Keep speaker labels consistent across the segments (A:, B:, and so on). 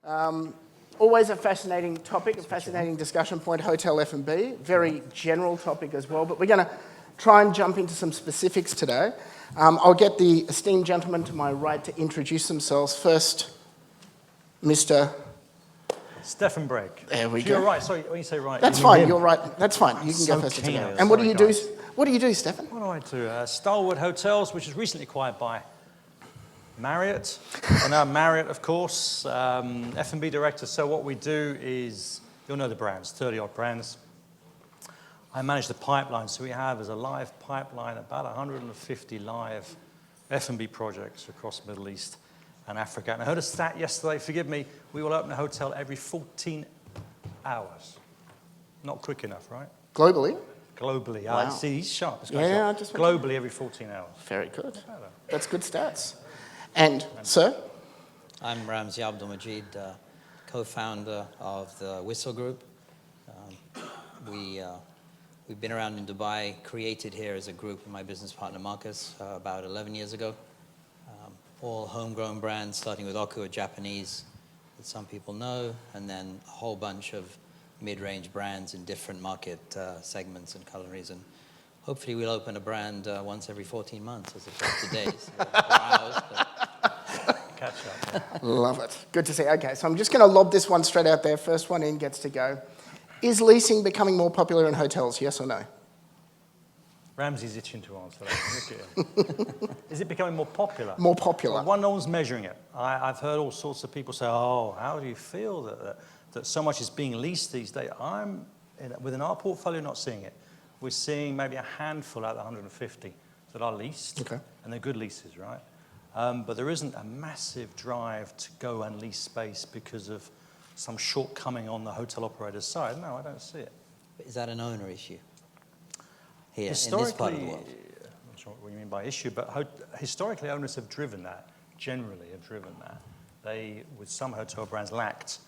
A: Always a fascinating topic, a fascinating discussion point, hotel F&B. Very general topic as well, but we're going to try and jump into some specifics today. I'll get the esteemed gentleman to my right to introduce themselves. First, Mr.
B: Stefan Breg.
A: There we go.
B: You're right. Sorry, when you say right,
A: That's fine. You're right. That's fine. You can
B: So
A: go first.
B: keen.
A: And what do you do?
B: Guys.
A: What do you do, Stefan?
B: What do? Starwood Hotels, which was recently acquired by Marriott. And now Marriott, of course, F&B director. So what we do is, you'll know the brands, 30-odd brands. I manage the pipeline. So we have as a live pipeline about 150 live F&B projects across the Middle East and Africa. And I heard a stat yesterday, forgive me, we will open a hotel every 14 hours. Not quick enough, right?
A: Globally?
B: Globally.
A: Wow.
B: I see, he's sharp.
A: Yeah, I just
B: globally every 14 hours.
A: Very good. That's good stats. And, sir?
C: I'm Ramzi Abdul-Majeed, co-founder of the Whistle Group. We've been around in Dubai, created here as a group with my business partner Marcus about 11 years ago. All homegrown brands, starting with Oku, a Japanese that some people know, and then a whole bunch of mid-range brands in different market segments and colories. And hopefully we'll open a brand once every 14 months as opposed to days. 4 hours, but...
B: Catch up. Yeah.
A: Love it. Good to see. Okay, so I'm just going to lob this one straight out there. First one in gets to go. Is leasing becoming more popular in hotels, yes or no?
B: Ramsey's itching to answer that. Look at him. Is it becoming more popular?
A: More popular.
B: Well, one, no one's measuring it. I've heard all sorts of people say, oh, how do you feel that so much is being leased these days? Within our portfolio, not seeing it. We're seeing maybe a handful out of the 150 that are leased.
A: Okay.
B: And they're good leases, right? But there isn't a massive drive to go and lease space because of some shortcoming on the hotel operator's side. No, I don't see it.
C: Is that an owner issue here in this part of the world?
B: I'm not sure what you mean by issue, but historically owners have driven that, generally have driven that. They, with some hotel brands, lacked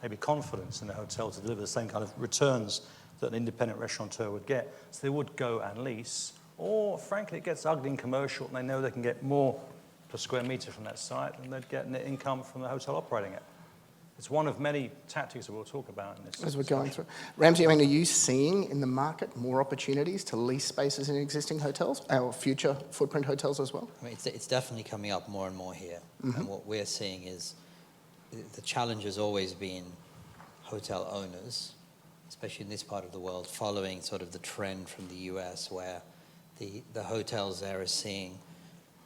B: maybe confidence in the hotel to deliver the same kind of returns that an independent restaurateur would get. So they would go and lease, or frankly it gets ugly and commercial and they know they can get more per square meter from that site and they'd get net income from the hotel operating it. It's one of many tactics that we'll talk about in this.
A: As we're going through. Ramsey, I mean, are you seeing in the market more opportunities to lease spaces in existing hotels, or future footprint hotels as well?
C: I mean, it's definitely coming up more and more here. Mm-hmm. And what we're seeing is the challenge has always been hotel owners, especially in this part of the world, following sort of the trend from the US where the hotels there are seeing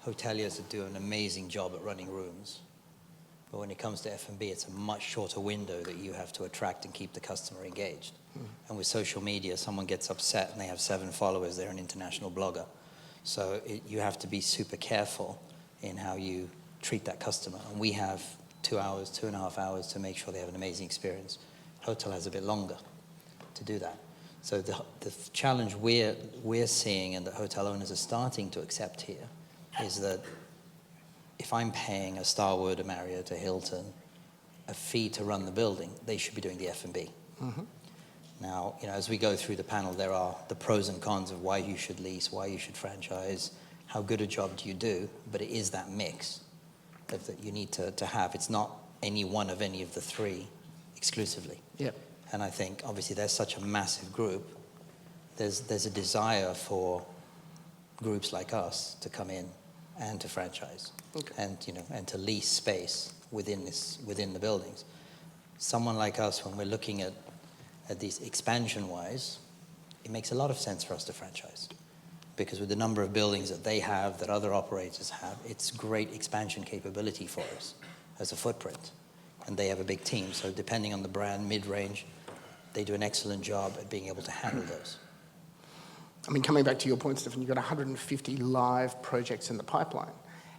C: hoteliers that do an amazing job at running rooms. But when it comes to F&B, it's a much shorter window that you have to attract and keep the customer engaged. Mm. And with social media, someone gets upset and they have 7 followers, they're an international blogger. So you have to be super careful in how you treat that customer. And we have 2 hours, 2.5 hours to make sure they have an amazing experience. Hotel has a bit longer to do that. So the challenge we're seeing and that hotel owners are starting to accept here is that if I'm paying a Starwood, a Marriott, a Hilton, a fee to run the building, they should be doing the F&B. Mm-hmm. Now, as we go through the panel, there are the pros and cons of why you should lease, why you should franchise, how good a job do you do, but it is that mix that you need to have. It's not any one of any of the 3 exclusively.
A: Yep.
C: And I think, obviously, there's such a massive group. There's a desire for groups like us to come in and to franchise, okay. and to lease space within the buildings. Someone like us, when we're looking at these expansion-wise, it makes a lot of sense for us to franchise, because with the number of buildings that they have, that other operators have, it's great expansion capability for us as a footprint, and they have a big team. So depending on the brand, mid-range, they do an excellent job at being able to handle those.
A: I mean, coming back to your point, Stefan, you've got 150 live projects in the pipeline.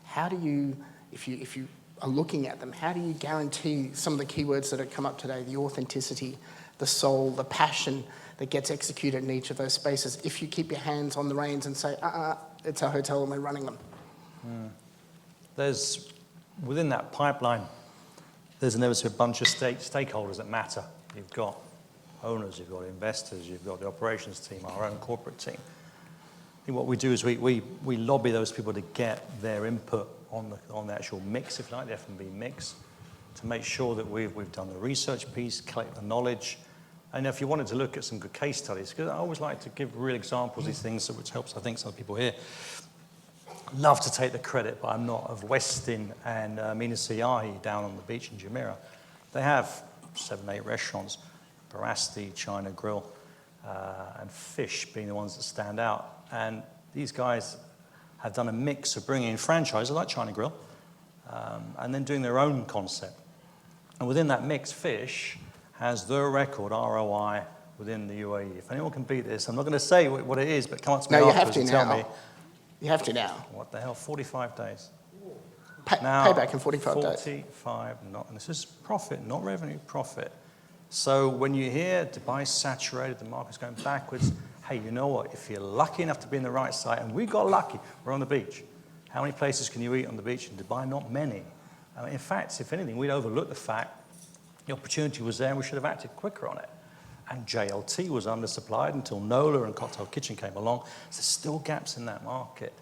A: How do you, if you are looking at them, how do you guarantee some of the keywords that have come up today, the authenticity, the soul, the passion that gets executed in each of those spaces, if you keep your hands on the reins and say, it's a hotel and we're running them?
B: There's, within that pipeline, there's inevitably a bunch of stakeholders that matter. You've got owners, you've got investors, you've got the operations team, our own corporate team. I think what we do is we lobby those people to get their input on the actual mix, if you like, the F&B mix. to make sure that we've done the research piece, collect the knowledge. And if you wanted to look at some good case studies, because I always like to give real examples of these things, which helps, I think, some people here. Love to take the credit, but I'm not, of Westin and Mina Siahi down on the beach in Jumeirah. They have 7, 8 restaurants, Barasti, China Grill, and Fish being the ones that stand out. And these guys have done a mix of bringing in franchises like China Grill, and then doing their own concept. And within that mix, Fish has the record ROI within the UAE. If anyone can beat this, I'm not going to say what it is, but come up to me afterwards and tell me.
A: You have to now.
B: What the hell, 45 days.
A: Payback in 45 days.
B: 45, and this is profit, not revenue, profit. So when you hear Dubai's saturated, the market's going backwards, hey, you know what? If you're lucky enough to be in the right site, and we got lucky, we're on the beach. How many places can you eat on the beach in Dubai? Not many. In fact, if anything, we'd overlook the fact the opportunity was there and we should have acted quicker on it. And JLT was undersupplied until Nola and Cocktail Kitchen came along. So there's still gaps in that market.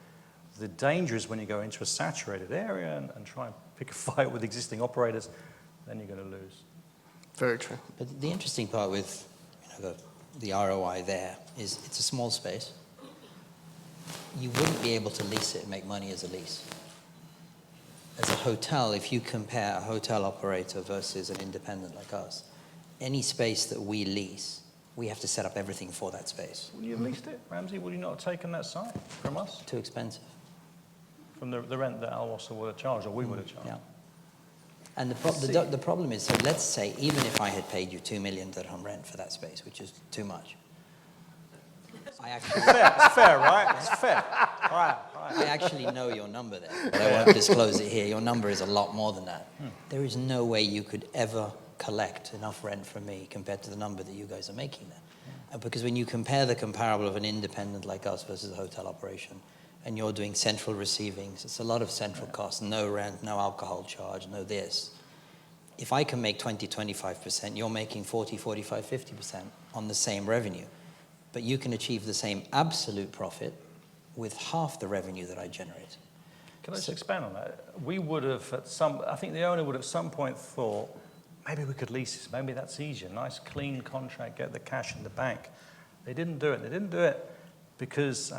B: The danger is when you go into a saturated area and try and pick a fight with existing operators, then you're going to lose.
A: Very true.
C: But the interesting part with the ROI there is it's a small space. You wouldn't be able to lease it and make money as a lease. As a hotel, if you compare a hotel operator versus an independent like us, any space that we lease, we have to set up everything for that space.
B: Would you have leased it, Ramsey? Would you not have taken that site from us?
C: Too expensive.
B: From the rent that Al Wasl would have charged, or we would have charged?
C: Yeah. And the problem is, so let's say, even if I had paid you 2 million dirham rent for that space, which is too much, I actually...
B: It's fair, right? It's fair. All right.
C: I actually know your number there, but I won't disclose it here. Your number is a lot more than that. There is no way you could ever collect enough rent from me compared to the number that you guys are making there. Because when you compare the comparable of an independent like us versus a hotel operation, and you're doing central receivings, it's a lot of central costs, no rent, no alcohol charge, no this. If I can make 20, 25%, you're making 40, 45, 50% on the same revenue. But you can achieve the same absolute profit with half the revenue that I generate.
B: Can I just expand on that? We would have I think the owner would at some point thought, maybe we could lease this, maybe that's easier, nice clean contract, get the cash in the bank. They didn't do it. They didn't do it because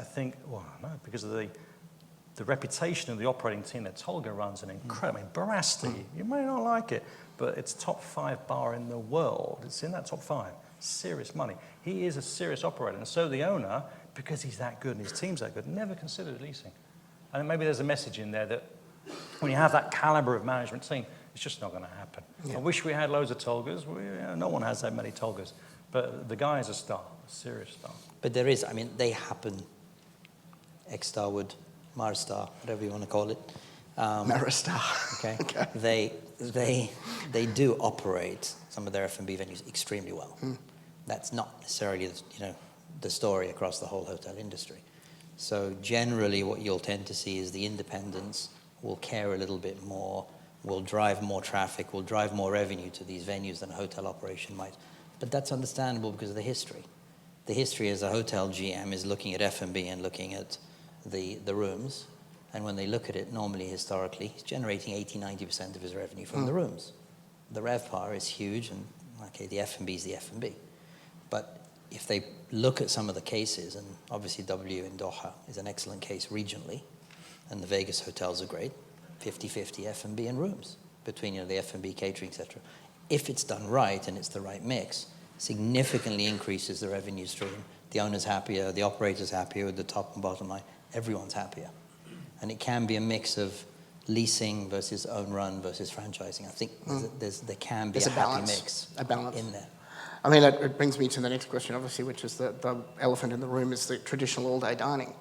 B: because of the reputation of the operating team that Tolga runs an incredible, Barasti, you may not like it, but it's top 5 bar in the world. It's in that top 5. Serious money. He is a serious operator, and so the owner, because he's that good and his team's that good, never considered leasing. And maybe there's a message in there that when you have that caliber of management team, it's just not going to happen. Yeah. I wish we had loads of Tolgas. No one has that many Tolgas. But the guy is a star, a serious star.
C: But there is, they happen. Ex-Starwood, Maristar, whatever you want to call it.
A: Maristar.
C: Okay. They do operate some of their F&B venues extremely well. That's not necessarily, the story across the whole hotel industry. So generally what you'll tend to see is the independents will care a little bit more, will drive more traffic, will drive more revenue to these venues than a hotel operation might. But that's understandable because of the history. The history as a hotel GM is looking at F&B and looking at the rooms. And when they look at it, normally, historically, he's generating 80, 90% of his revenue from the rooms. The RevPAR is huge, and the F&B is the F&B. But if they look at some of the cases, and obviously W in Doha is an excellent case regionally, and the Vegas hotels are great, 50-50 F&B and rooms between the F&B catering, etc. If it's done right and it's the right mix, significantly increases the revenue stream. The owner's happier, the operator's happier, with the top and bottom line, everyone's happier. And it can be a mix of leasing versus own run versus franchising. I think there can be a happy mix in there.
A: It brings me to the next question, obviously, which is the elephant in the room is the traditional all-day dining.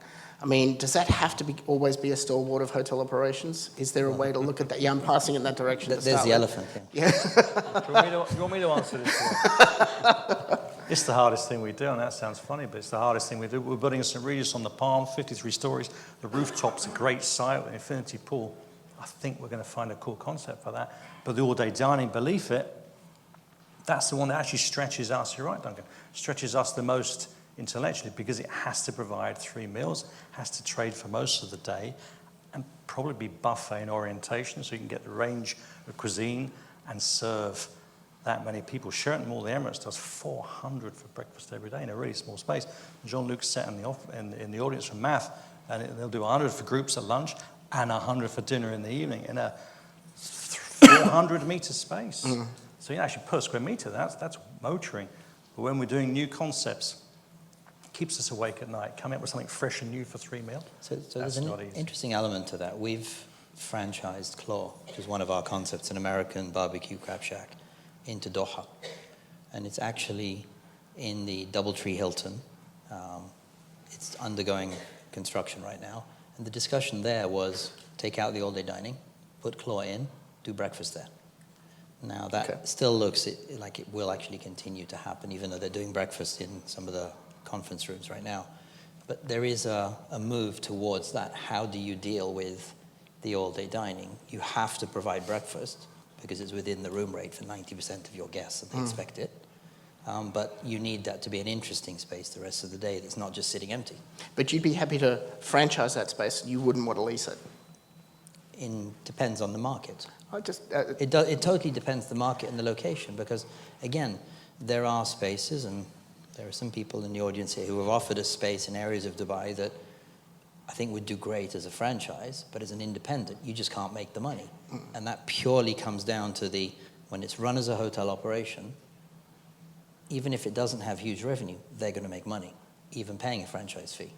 A: Does that have to always be a stalwart of hotel operations? Is there a way to look at that? Yeah, I'm passing in that direction.
C: There's the elephant.
A: Yeah.
B: Do you want me to answer this one? It's the hardest thing we do, and that sounds funny, but it's the hardest thing we do. We're building a St. Regis on the Palm, 53 stories. The rooftop's a great site with an infinity pool. I think we're going to find a cool concept for that. But the all-day dining, believe it, that's the one that actually stretches us, you're right, Duncan, stretches us the most intellectually because it has to provide 3 meals, has to trade for most of the day, and probably be buffet in orientation so you can get the range of cuisine and serve that many people. Sheraton Mall, the Emirates, does 400 for breakfast every day in a really small space. Jean-Luc sat in the audience from Math, and they'll do 100 for groups at lunch and 100 for dinner in the evening in a 400-meter space. So actually per square meter, that's motoring. But when we're doing new concepts, it keeps us awake at night, coming up with something fresh and new for 3 meals.
C: So there's an interesting element to that. We've franchised Claw, which is one of our concepts, an American barbecue crab shack, into Doha. And it's actually in the Doubletree Hilton. It's undergoing construction right now. And the discussion there was take out the all-day dining, put Claw in, do breakfast there. Now that still looks like it will actually continue to happen, even though they're doing breakfast in some of the conference rooms right now. But there is a move towards that. How do you deal with the all-day dining? You have to provide breakfast because it's within the room rate for 90% of your guests and they expect it. But you need that to be an interesting space the rest of the day that's not just sitting empty.
A: But you'd be happy to franchise that space, you wouldn't want to lease it?
C: Depends on the market.
A: It
C: It totally depends the market and the location because, again, there are spaces, and there are some people in the audience here who have offered us space in areas of Dubai that I think would do great as a franchise, but as an independent, you just can't make the money. And that purely comes down to when it's run as a hotel operation, even if it doesn't have huge revenue, they're going to make money, even paying a franchise fee.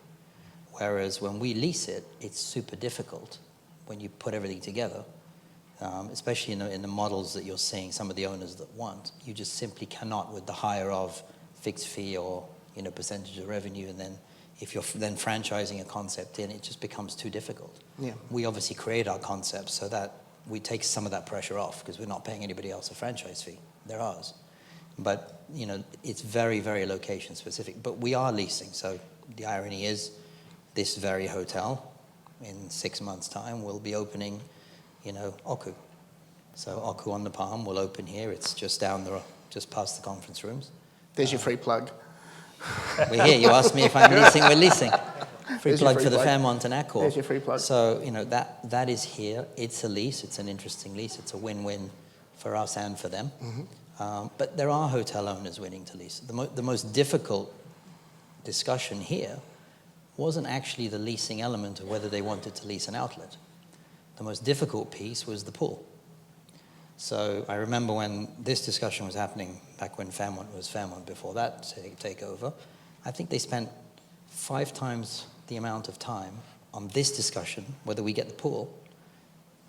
C: Whereas when we lease it, it's super difficult when you put everything together, especially in the models that you're seeing some of the owners that want. You just simply cannot with the hire of fixed fee or percentage of revenue, and then if you're then franchising a concept in, it just becomes too difficult.
A: Yeah.
C: We obviously create our concepts so that we take some of that pressure off because we're not paying anybody else a franchise fee. They're ours. But, it's very, very location specific. But we are leasing. So the irony is this very hotel in 6 months' time will be opening, Oku. So Oku on the Palm will open here. It's just just past the conference rooms.
A: There's your free plug.
C: We're here. You asked me if I'm leasing. We're leasing. Free plug for the
A: plug.
C: Fairmont and Accor.
A: There's your free plug.
C: So, that is here. It's a lease. It's an interesting lease. It's a win-win for us and for them. But there are hotel owners willing to lease. The most difficult discussion here wasn't actually the leasing element of whether they wanted to lease an outlet. The most difficult piece was the pool. So I remember when this discussion was happening back when Fairmont was Fairmont before that takeover, I think they spent 5 times the amount of time on this discussion, whether we get the pool,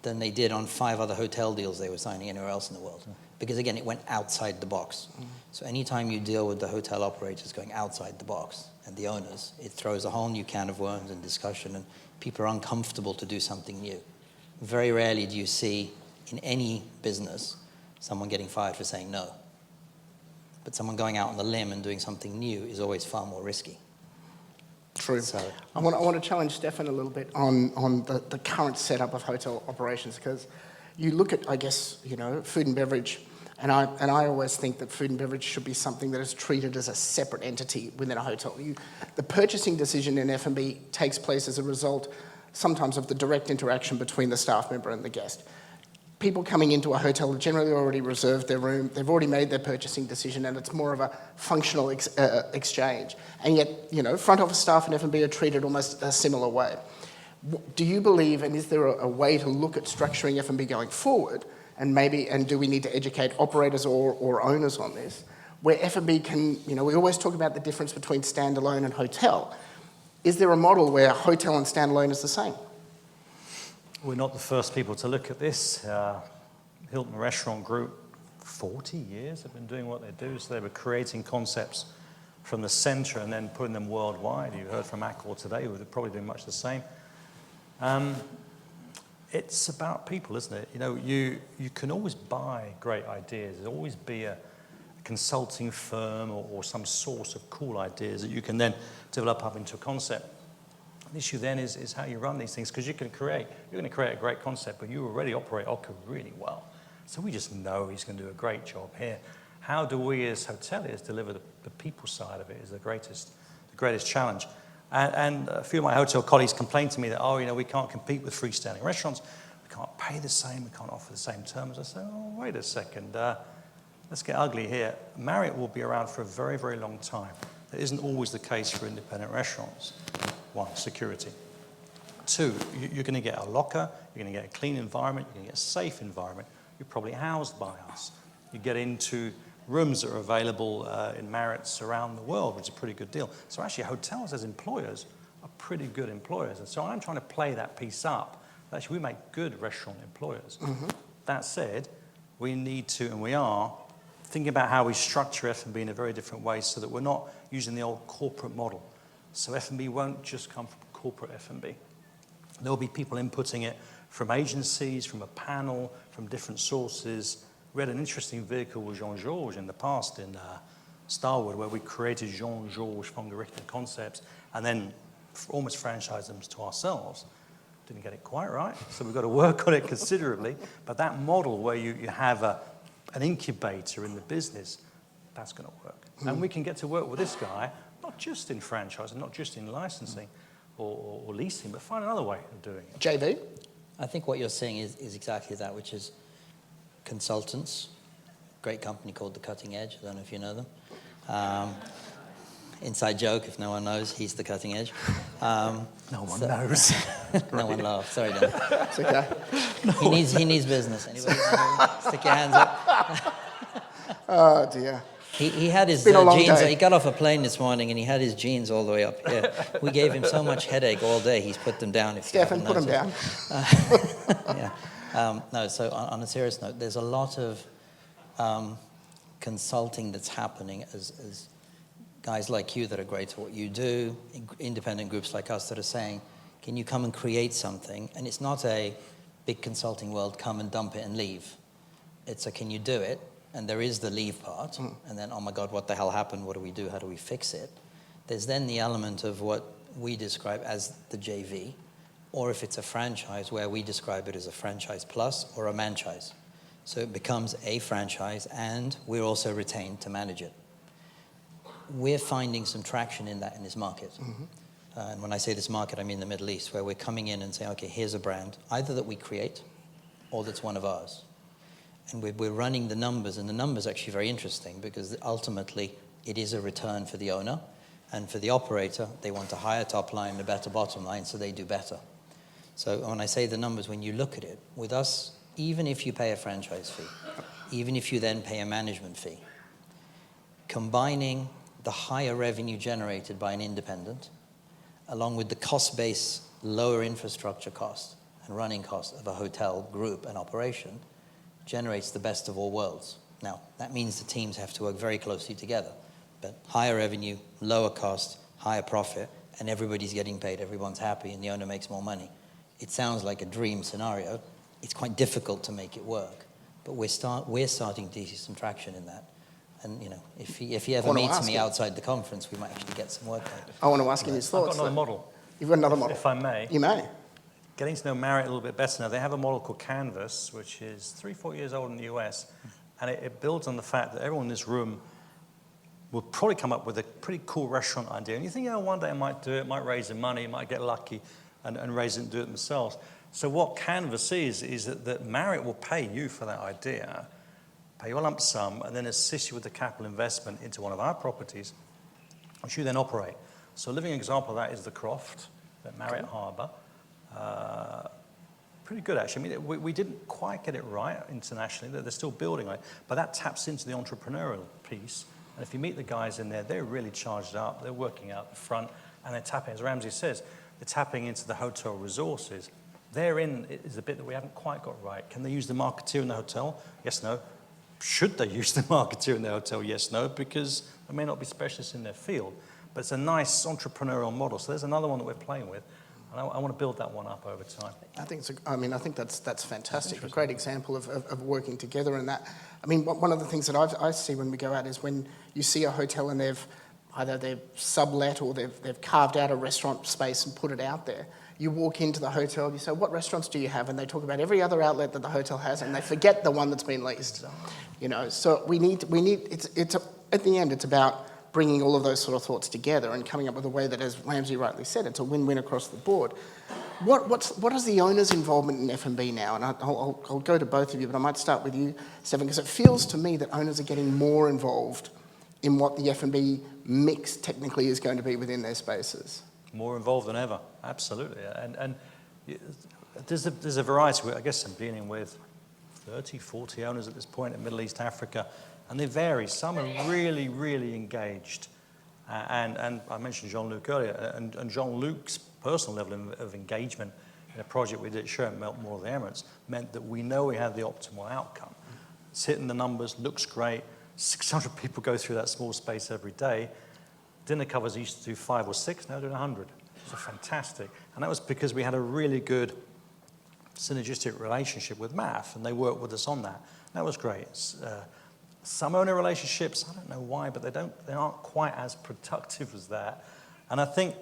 C: than they did on 5 other hotel deals they were signing anywhere else in the world. Because again, it went outside the box. So anytime you deal with the hotel operators going outside the box and the owners, it throws a whole new can of worms and discussion, and people are uncomfortable to do something new. Very rarely do you see in any business someone getting fired for saying no. But someone going out on the limb and doing something new is always far more risky.
A: True.
C: So,
A: I want to challenge Stefan a little bit on the current setup of hotel operations, because you look at, I guess, food and beverage, and I always think that food and beverage should be something that is treated as a separate entity within a hotel. The purchasing decision in F&B takes place as a result sometimes of the direct interaction between the staff member and the guest. People coming into a hotel have generally already reserved their room, they've already made their purchasing decision, and it's more of a functional exchange. And yet, front office staff in F&B are treated almost a similar way. Do you believe, and is there a way to look at structuring F&B going forward, and do we need to educate operators or owners on this, where F&B can, we always talk about the difference between standalone and hotel. Is there a model where hotel and standalone is the same?
B: We're not the first people to look at this. Hilton Restaurant Group, 40 years have been doing what they do. So they were creating concepts from the center and then putting them worldwide. You heard from Accor today, who are probably doing much the same. It's about people, isn't it? You can always buy great ideas. There'll always be a consulting firm or some source of cool ideas that you can then develop up into a concept. The issue then is how you run these things, because you're going to create a great concept, but you already operate Oku really well. So we just know he's going to do a great job here. How do we as hoteliers deliver the people side of it is the greatest challenge. And a few of my hotel colleagues complained to me that, we can't compete with freestanding restaurants can't pay the same, we can't offer the same terms. I say, oh, wait a second, let's get ugly here. Marriott will be around for a very, very long time. That isn't always the case for independent restaurants. One, security. Two, you're going to get a locker, you're going to get a clean environment, you're going to get a safe environment. You're probably housed by us. You get into rooms that are available in Marriotts around the world, which is a pretty good deal. So actually, hotels as employers are pretty good employers. And so I'm trying to play that piece up. Actually, we make good restaurant employers. Mm-hmm. That said, we need to, and we are, thinking about how we structure F&B in a very different way so that we're not using the old corporate model. So F&B won't just come from corporate F&B. There'll be people inputting it from agencies, from a panel, from different sources. We had an interesting vehicle with Jean-Georges in the past in Starwood, where we created Jean-Georges Fongerichten concepts and then almost franchised them to ourselves. Didn't get it quite right, so we've got to work on it considerably. But that model where you have an incubator in the business, that's going to work. Mm. And we can get to work with this guy, not just in franchising, not just in licensing or leasing, but find another way of doing it.
A: JV?
C: I think what you're saying is exactly that, which is consultants, great company called The Cutting Edge. I don't know if you know them. Inside joke, if no one knows, he's The Cutting Edge.
B: No one knows.
C: No one laughs. Sorry, Dan.
A: It's okay.
C: He needs business. Anybody stick your hands up?
A: Oh, dear.
C: He had his
A: been a long
C: jeans.
A: day.
C: He got off a plane this morning and he had his jeans all the way up here. We gave him so much headache all day. He's put them down. If
A: Stefan, put them down.
C: Yeah. No. So on a serious note, there's a lot of consulting that's happening as guys like you that are great at what you do, independent groups like us that are saying, can you come and create something? And it's not a big consulting world, come and dump it and leave. It's a, can you do it? And there is the leave part, and then, oh my God, what the hell happened? What do we do? How do we fix it? There's then the element of what we describe as the JV, or if it's a franchise, where we describe it as a franchise plus or a manchise. So it becomes a franchise, and we're also retained to manage it. We're finding some traction in that in this market. Mm-hmm. And when I say this market, I mean the Middle East, where we're coming in and saying, okay, here's a brand, either that we create or that's one of ours. And we're running the numbers, and the numbers are actually very interesting because ultimately it is a return for the owner, and for the operator, they want a higher top line, a better bottom line, so they do better. So when I say the numbers, when you look at it, with us, even if you pay a franchise fee, even if you then pay a management fee, combining the higher revenue generated by an independent, along with the cost base, lower infrastructure cost and running cost of a hotel group and operation, generates the best of all worlds. Now, that means the teams have to work very closely together, but higher revenue, lower cost, higher profit, and everybody's getting paid, everyone's happy, and the owner makes more money. It sounds like a dream scenario. It's quite difficult to make it work, but we're starting to see some traction in that. And, you know, if he ever meets me outside the conference, we might actually get some work done.
A: I want to ask him his thoughts.
B: I've got another model.
A: You've got another model?
B: If I may.
A: You may.
B: Getting to know Marriott a little bit better now, they have a model called Canvas, which is 3-4 years old in the US, and it builds on the fact that everyone in this room will probably come up with a pretty cool restaurant idea. And you think, oh, one day I might do it, might raise the money, might get lucky and raise it and do it themselves. So what Canvas is that Marriott will pay you for that idea, pay you a lump sum, and then assist you with the capital investment into one of our properties, which you then operate. So a living example of that is the Croft at Marriott Harbour. Pretty good, actually. I mean, we didn't quite get it right internationally. They're still building on it. But that taps into the entrepreneurial piece. And if you meet the guys in there, they're really charged up. They're working out the front. And they're tapping, as Ramsey says, they're tapping into the hotel resources. Therein is the bit that we haven't quite got right. Can they use the marketeer in the hotel? Yes, no. Should they use the marketeer in the hotel? Yes, no, because they may not be specialists in their field. But it's a nice entrepreneurial model. So there's another one that we're playing with. And I want to build that one up over time.
A: I think that's fantastic. A great example of working together in that. I mean, one of the things that I see when we go out is when you see a hotel and they've sublet or they've carved out a restaurant space and put it out there. You walk into the hotel, you say, what restaurants do you have? And they talk about every other outlet that the hotel has, and they forget the one that's been leased. You know, so we need. It's at the end, it's about bringing all of those sort of thoughts together and coming up with a way that, as Ramsey rightly said, it's a win-win across the board. What is the owner's involvement in F&B now? And I'll go to both of you, but I might start with you, Stefan, because it feels to me that owners are getting more involved in what the F&B mix technically is going to be within their spaces.
B: More involved than ever, absolutely. And there's a variety. I guess I'm dealing with 30, 40 owners at this point in Middle East Africa, and they vary. Some are really, really engaged. And I mentioned Jean-Luc earlier, and Jean-Luc's personal level of engagement in a project we did at Sheraton Mall of the Emirates meant that we know we had the optimal outcome. It's hitting the numbers, looks great. 600 people go through that small space every day. Dinner covers used to do 5 or 6, now doing 100. It's fantastic. And that was because we had a really good synergistic relationship with MAF, and they worked with us on that. That was great. Some owner relationships, I don't know why, but they aren't quite as productive as that. And I think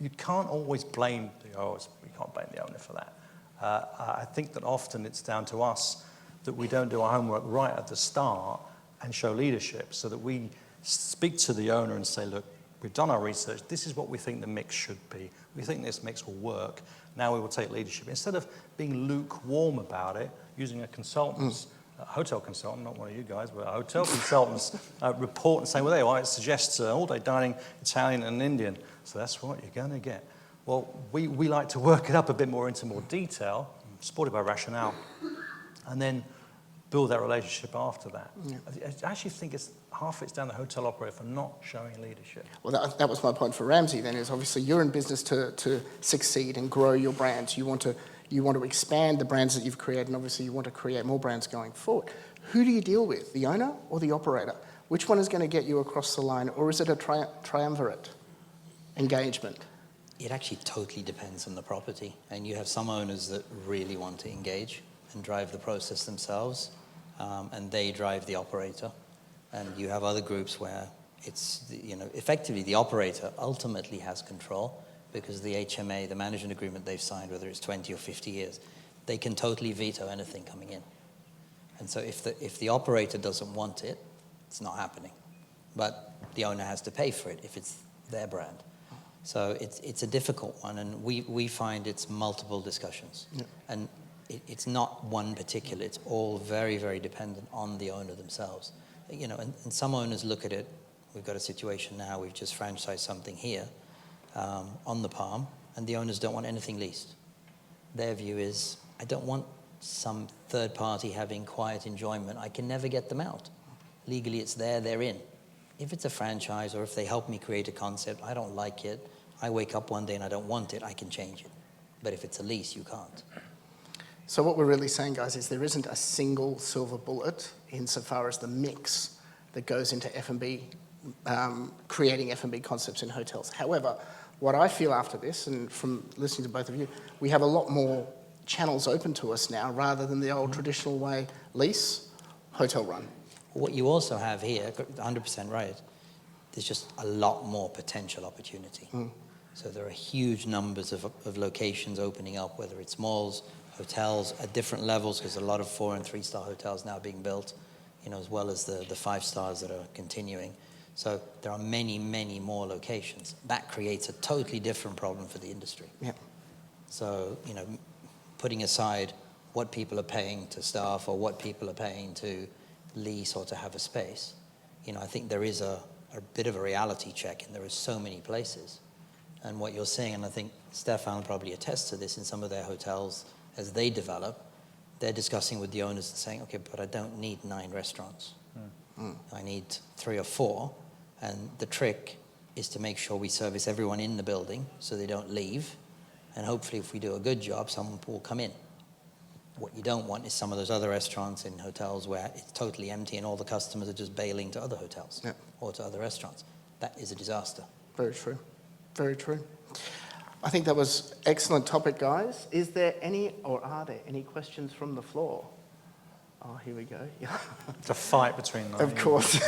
B: you can't always blame the owners. We can't blame the owner for that. I think that often it's down to us that we don't do our homework right at the start and show leadership, so that we speak to the owner and say, look, we've done our research. This is what we think the mix should be. We think this mix will work. Now we will take leadership. Instead of being lukewarm about it, using a consultant's, a hotel consultant, not one of you guys, but a hotel consultant's report and saying, well, there you are, it suggests all-day dining, Italian and Indian. So that's what you're going to get. Well, we like to work it up a bit more into more detail, supported by rationale, and then build that relationship after that. Yeah. I actually think it's half it's down the hotel operator for not showing leadership.
A: Well, that was my point for Ramsey then, is obviously you're in business to succeed and grow your brands. You want to expand the brands that you've created, and obviously you want to create more brands going forward. Who do you deal with, the owner or the operator? Which one is going to get you across the line, or is it a triumvirate engagement?
C: It actually totally depends on the property. And you have some owners that really want to engage and drive the process themselves, and they drive the operator. And you have other groups where it's, effectively the operator ultimately has control, because the HMA, the management agreement they've signed, whether it's 20 or 50 years, they can totally veto anything coming in. And so if the operator doesn't want it, it's not happening. But the owner has to pay for it if it's their brand. So it's a difficult one, and we find it's multiple discussions. Yeah. And it's not one particular, it's all very, very dependent on the owner themselves. And some owners look at it, we've got a situation now, we've just franchised something here on the Palm, and the owners don't want anything leased. Their view is, I don't want some third party having quiet enjoyment. I can never get them out. Legally, it's there, they're in. If it's a franchise, or if they help me create a concept, I don't like it, I wake up one day and I don't want it, I can change it. But if it's a lease, you can't.
A: So what we're really saying, guys, is there isn't a single silver bullet insofar as the mix that goes into F&B, creating F&B concepts in hotels. However, what I feel after this, and from listening to both of you, we have a lot more channels open to us now, rather than the old traditional way, lease, hotel run.
C: What you also have here, 100% right, there's just a lot more potential opportunity. So there are huge numbers of locations opening up, whether it's malls, hotels at different levels, because a lot of 4- and 3-star hotels now being built, as well as the 5 stars that are continuing. So there are many, many more locations. That creates a totally different problem for the industry.
A: Yeah.
C: So, putting aside what people are paying to staff or what people are paying to lease or to have a space, I think there is a bit of a reality check, and there are so many places. And what you're seeing, and I think Stefan probably attests to this in some of their hotels, as they develop, they're discussing with the owners and saying, okay, but I don't need 9 restaurants. I need 3 or 4. And the trick is to make sure we service everyone in the building so they don't leave. And hopefully if we do a good job, someone will come in. What you don't want is some of those other restaurants in hotels where it's totally empty and all the customers are just bailing to other hotels or to other restaurants. That is a disaster.
A: Very true. Very true. I think that was excellent topic, guys. Is there any, or are there any questions from the floor? Oh, here we go. Yeah.
B: It's a fight between them.
A: Of course.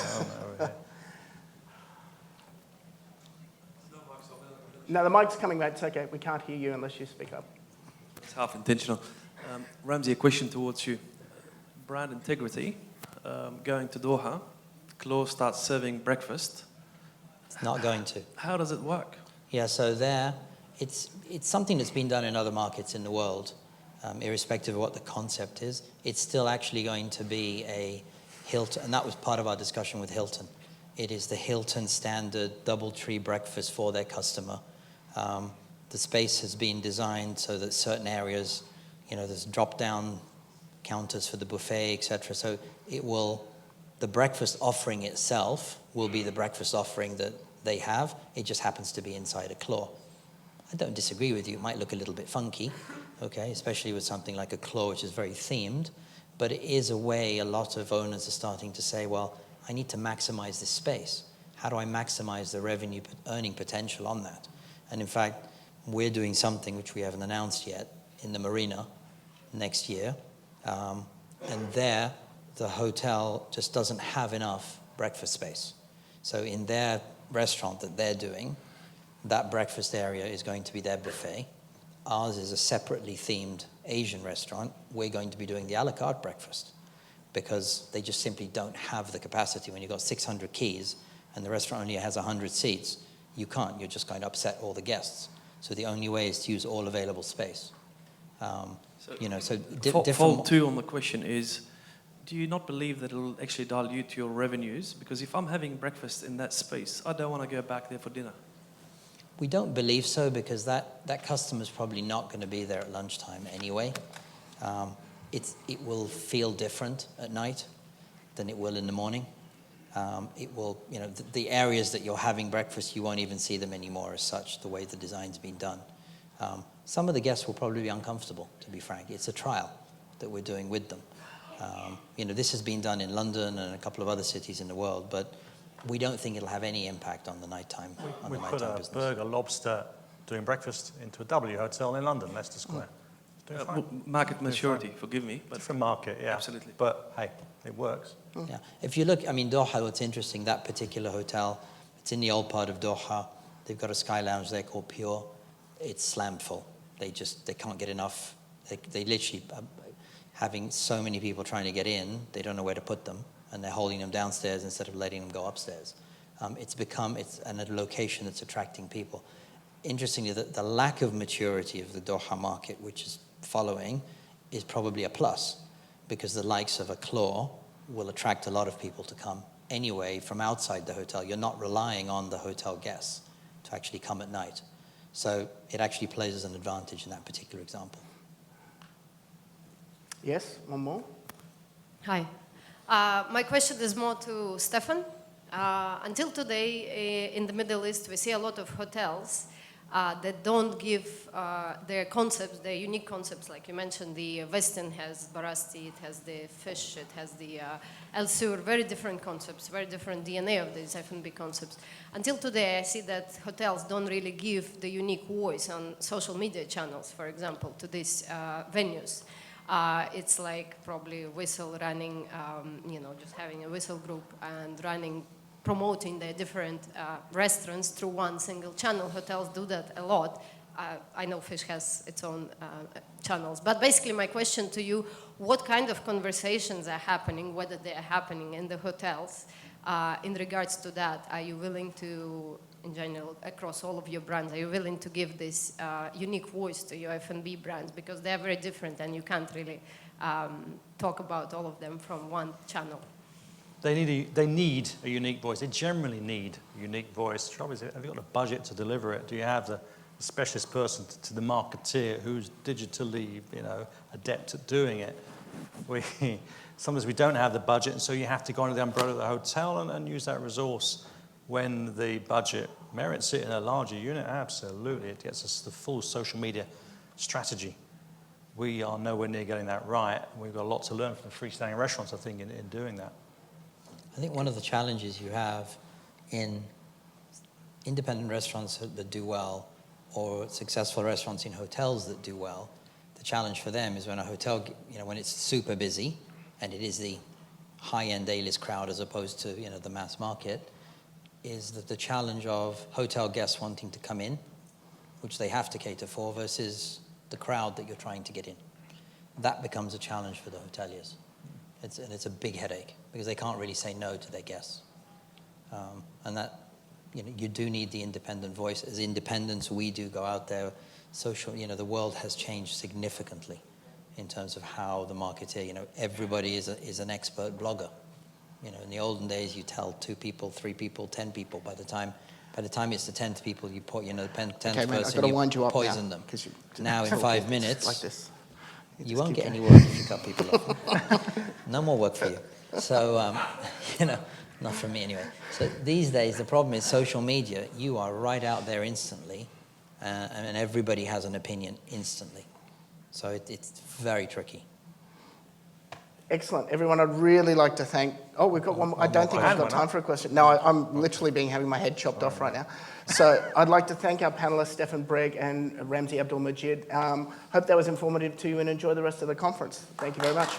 A: No, the mic's coming back. It's okay. We can't hear you unless you speak up.
D: It's half intentional. Ramsey, a question towards you. Brand integrity. Going to Doha, Claw starts serving breakfast.
C: Not going to.
D: How does it work?
C: Yeah, so there, it's something that's been done in other markets in the world, irrespective of what the concept is. It's still actually going to be a Hilton, and that was part of our discussion with Hilton. It is the Hilton standard DoubleTree breakfast for their customer. The space has been designed so that certain areas, there's drop-down counters for the buffet, etc. So the breakfast offering itself will be the breakfast offering that they have. It just happens to be inside a claw. I don't disagree with you. It might look a little bit funky, okay, especially with something like a claw, which is very themed. But it is a way a lot of owners are starting to say, well, I need to maximize this space. How do I maximize the revenue earning potential on that? And in fact, we're doing something which we haven't announced yet in the marina next year. And there, the hotel just doesn't have enough breakfast space. So in their restaurant that they're doing, that breakfast area is going to be their buffet. Ours is a separately themed Asian restaurant. We're going to be doing the a la carte breakfast because they just simply don't have the capacity. When you've got 600 keys and the restaurant only has 100 seats, you can't. You're just going to upset all the guests. So the only way is to use all available space.
D: Fold two on the question is, do you not believe that it'll actually dilute your revenues? Because if I'm having breakfast in that space, I don't want to go back there for dinner.
C: We don't believe so because that customer's probably not going to be there at lunchtime anyway. It will feel different at night than it will in the morning. It will, the areas that you're having breakfast, you won't even see them anymore as such, the way the design's been done. Some of the guests will probably be uncomfortable, to be frank. It's a trial that we're doing with them. This has been done in London and a couple of other cities in the world, but we don't think it'll have any impact on the nighttime
B: We put a burger, lobster, doing breakfast into a W hotel in London, Leicester Square. Doing fine.
D: Market maturity, forgive me. But
B: different market, yeah.
D: Absolutely.
B: But hey, it works.
C: Yeah. If you look, Doha, what's interesting, that particular hotel, it's in the old part of Doha. They've got a sky lounge there called Pure. It's slammed full. They can't get enough. They literally, having so many people trying to get in, they don't know where to put them. And they're holding them downstairs instead of letting them go upstairs. It's a location that's attracting people. Interestingly, the lack of maturity of the Doha market, which is following, is probably a plus because the likes of a Claw will attract a lot of people to come anyway from outside the hotel. You're not relying on the hotel guests to actually come at night. So it actually plays as an advantage in that particular example.
A: Yes, one more.
E: Hi. My question is more to Stefan. Until today, in the Middle East, we see a lot of hotels that don't give their concepts, their unique concepts. Like you mentioned, the Westin has Barasti, it has the Fish, it has the El Sur, very different concepts, very different DNA of these F&B concepts. Until today, I see that hotels don't really give the unique voice on social media channels, for example, to these venues. It's like probably whistle running, just having a whistle group and promoting their different restaurants through one single channel. Hotels do that a lot. I know Fish has its own channels. But basically my question to you, what kind of conversations are happening, whether they are happening in the hotels, in regards to that? Are you willing to, in general, across all of your brands, are you willing to give this unique voice to your F&B brands? Because they're very different and you can't really talk about all of them from one channel.
B: They need a unique voice. They generally need a unique voice. The trouble is, have you got a budget to deliver it? Do you have the specialist person to the marketeer who's digitally, adept at doing it? Sometimes we don't have the budget, and so you have to go under the umbrella of the hotel and use that resource when the budget merits it in a larger unit. Absolutely, it gets us the full social media strategy. We are nowhere near getting that right. We've got a lot to learn from the freestanding restaurants, I think, in doing that.
C: I think one of the challenges you have in independent restaurants that do well or successful restaurants in hotels that do well, the challenge for them is when a hotel, when it's super busy and it is the high-end A-list crowd as opposed to, the mass market, is that the challenge of hotel guests wanting to come in, which they have to cater for, versus the crowd that you're trying to get in. That becomes a challenge for the hoteliers. It's a big headache because they can't really say no to their guests. And you do need the independent voice. As independents, we do go out there. Social, the world has changed significantly in terms of how the market here. Everybody is an expert blogger. In the olden days, you tell 2 people, 3 people, 10 people. By the time it's the 10th people, you put, the 10th
A: Okay, mate, I've
C: person,
A: got to wind you up
C: poison
A: now,
C: them.
A: 'cause you-
C: Now in 5 minutes,
A: like this.
C: you
A: just
C: won't
A: keep
C: get
A: going.
C: any work if you cut people off. No more work for you. So, not from me anyway. So these days, the problem is social media. You are right out there instantly, and everybody has an opinion instantly. So it's very tricky.
A: Excellent. Everyone, I'd really like to thank... Oh, we've got one more. I don't think I've got time for a question. No, I'm literally having my head chopped off right now. So I'd like to thank our panellists, Stefan, Breg and Ramsey Abdul-Majeed. Hope that was informative to you and enjoy the rest of the conference. Thank you very much.